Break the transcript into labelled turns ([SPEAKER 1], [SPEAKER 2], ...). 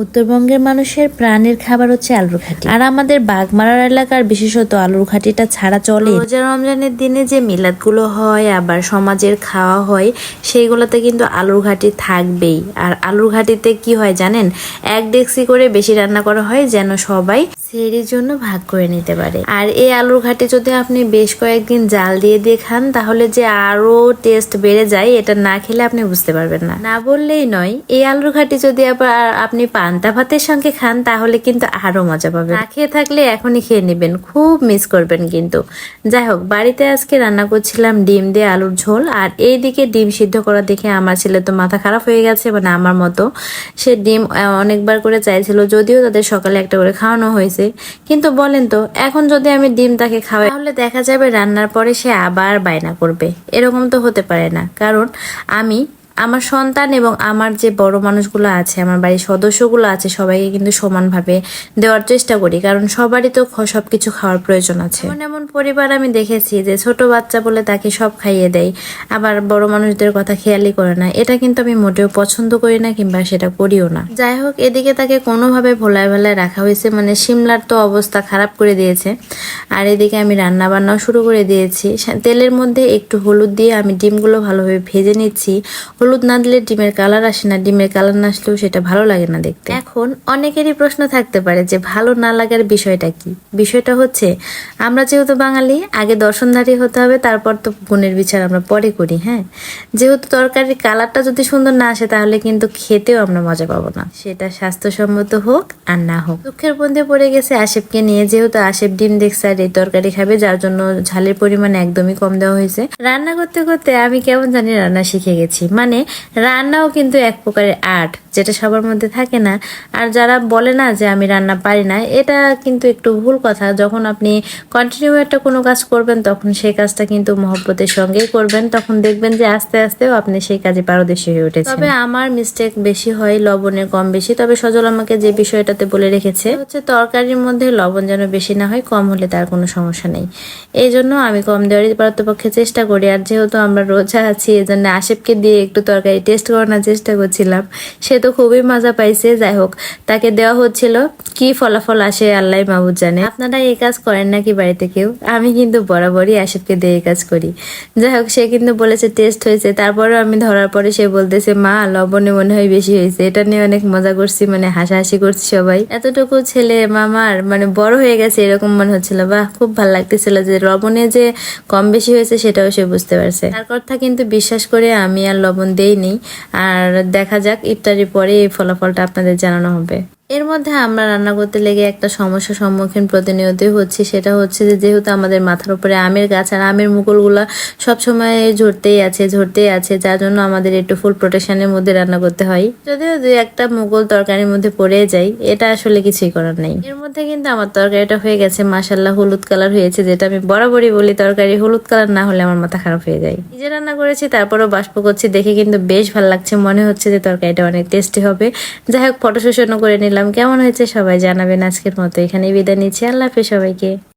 [SPEAKER 1] উত্তরবঙ্গের মানুষের প্রাণের খাবার হচ্ছে আলুর ঘাটি। আর আমাদের বাগমারার এলাকার বিশেষত আলুর ঘাটিটা ছাড়া চলে। রোজা রমজানের দিনে যে মিলাদগুলো হয় আবার সমাজের খাওয়া হয় সেইগুলোতে কিন্তু আলুর ঘাটি থাকবেই। আর আলুর ঘাটিতে কি হয় জানেন, এক ডেক্সি করে বেশি রান্না করা হয় যেন সবাই সেরির জন্য ভাগ করে নিতে পারে। আর এই আলুর ঘাটি যদি আপনি বেশ কয়েকদিন জাল দিয়ে দিয়ে খান তাহলে যে আরো টেস্ট বেড়ে যায়, এটা না খেলে আপনি বুঝতে পারবেন না। না বললেই নয়, এই আলুর ঘাটি যদি আবার আপনি পান্তা ভাতের সঙ্গে খান তাহলে কিন্তু আরো মজা পাবেন। না খেয়ে থাকলে এখনই খেয়ে নেবেন, খুব মিস করবেন কিন্তু। যাই হোক, বাড়িতে আজকে রান্না করছিলাম ডিম দিয়ে আলুর ঝোল। আর এইদিকে ডিম সিদ্ধ করা দেখে আমার ছেলে তো মাথা খারাপ হয়ে গেছে, মানে আমার মতো। সে ডিম অনেকবার করে চাইছিল, যদিও তাদের সকালে একটা করে খাওয়ানো হয়েছে। কিন্তু বলেন তো, এখন যদি আমি ডিম তাকে খাওয়াই তাহলে দেখা যাবে রান্নার পরে সে আবার বায়না করবে। এরকম তো হতে পারে না, কারণ আমি আমার সন্তান এবং আমার যে বড় মানুষগুলো আছে, আমার বাড়ির সদস্যগুলো আছে, সবাইকে কিন্তু সমানভাবে দেওয়ার চেষ্টা করি, কারণ সবারই তো সবকিছু খাওয়ার প্রয়োজন আছে। এমন এমন পরিবার আমি দেখেছি যে ছোট বাচ্চা বলে তাকে সব খাইয়ে দেয়, আবার বড় মানুষদের কথা খেয়ালই করে না। এটা কিন্তু আমি মোটেও পছন্দ করি না, কিংবা সেটা করিও না। যাই হোক, এদিকে তাকে কোনোভাবে ভোলায় ভোলায় রাখা হয়েছে, মানে শিমলার তো অবস্থা খারাপ করে দিয়েছে। আর এদিকে আমি রান্না বান্নাও শুরু করে দিয়েছি। তেলের মধ্যে একটু হলুদ দিয়ে আমি ডিমগুলো ভালোভাবে ভেজে নিচ্ছি। হলুদ না দিলে ডিমের কালার আসে না, ডিমের কালার না আসলেও সেটা ভালো লাগে না দেখতে। এখন অনেকেরই প্রশ্ন থাকতে পারে যে ভালো না লাগার বিষয়টা কি। বিষয়টা হচ্ছে, আমরা যেহেতু বাঙালি, আগে দর্শনধারী হতে হবে, তারপর তো গুণের বিচার আমরা পরে করি। হ্যাঁ, যেহেতু তরকারির কালারটা যদি সুন্দর না আসে তাহলে কিন্তু খেতেও আমরা মজা পাবো না, সেটা স্বাস্থ্যসম্মত হোক আর না হোক। দুঃখের মধ্যে পড়ে গেছে আশেপকে নিয়ে, যেহেতু আশেপ ডিম দেখছে আর এই তরকারি খাবে, যার জন্য ঝালের পরিমাণ একদমই কম দেওয়া হয়েছে। রান্না করতে করতে আমি কেমন জানি রান্না শিখে গেছি। মানে রান্নাও কিন্তু এক প্রকারের আর্ট, যেটা সবার মধ্যে থাকে না। আর যারা বলে না যে আমি রান্না পারি না, এটা কিন্তু একটু ভুল কথা। যখন আপনি কন্টিনিউ একটা কোনো কাজ করবেন তখন সেই কাজটা কিন্তু মহব্বতের সঙ্গেই করবেন, তখন দেখবেন যে আস্তে আস্তেও আপনি সেই কাজে পারদর্শী হয়ে উঠেছেন। তবে আমার মিস্টেক বেশি হয়, লবণের কম বেশি। তবে সজল আমাকে যে বিষয়টাতে বলে রেখেছে হচ্ছে তরকারির মধ্যে লবণ যেন বেশি না হয়, কম হলে তার কোনো সমস্যা নেই। এই জন্য আমি কম দেওয়ারই পারতপক্ষে চেষ্টা করি। আর যেহেতু আমরা রোজা আছি, এই জন্য আশেপকে দিয়ে একটু তরকারি টেস্ট করানোর চেষ্টা করছিলাম। সে তো খুবই মজা পাইছে। যাই হোক, তাকে দেওয়া হচ্ছিল, কি ফলাফল আসে আল্লাহ মাহবুদ জানে। আপনারা এই কাজ করেন নাকি বাড়িতে কেউ? আমি কিন্তু বরাবরই আশেপকে দিয়ে এই কাজ করি। যাই হোক, সে কিন্তু বলেছে টেস্ট হয়েছে। তারপরেও আমি ধরার পরে সে বলতেছে, মা লবণে মনে হয় বেশি হয়েছে। এটা নিয়ে অনেক মজা করছি, মানে হাসাহাসি করছি সবাই। এতটুকু ছেলে মামার মানে বড় হয়ে গেছে এরকম মনে হচ্ছিল। বাহ, খুব ভালো লাগতেছিল যে লবণে যে কম বেশি হয়েছে সেটাও সে বুঝতে পারছে। তার কথা কিন্তু বিশ্বাস করে আমি আর লবণ দেইনি। আর দেখা যাক, ইফতারির পরে এই ফলাফলটা আপনাদের জানানো হবে। এর মধ্যে আমরা রান্না করতে লেগে একটা সমস্যার সম্মুখীন প্রতিনিয়তই হচ্ছি। সেটা হচ্ছে যে যেহেতু আমাদের মাথার উপরে আমের গাছ, আর আমের মুকুলগুলা সবসময় ঝরতেই আছে, যার জন্য আমাদের একটু ফুল প্রোটেকশনের মধ্যে রান্না করতে হয়। যদিও দুই একটা মুকুল তরকারির মধ্যে পড়ে যায়, এটা আসলে কিছুই করার নেই। এর মধ্যে কিন্তু আমার তরকারিটা হয়ে গেছে মাশাল্লাহ, হলুদ কালার হয়েছে, যেটা আমি বরাবরই বলি তরকারি হলুদ কালার না হলে আমার মাথা খারাপ হয়ে যায়। নিজে রান্না করেছি, তারপরও বাষ্প করছি দেখে কিন্তু বেশ ভালো লাগছে, মনে হচ্ছে যে তরকারিটা অনেক টেস্টি হবে। যাই হোক, ফটো সেশনও করে নিলাম। কেমন হয়েছে সবাই জানাবেন। আজকের মতো এখানেই বিদায় নিচ্ছি। আল্লাহ হাফেজ সবাইকে।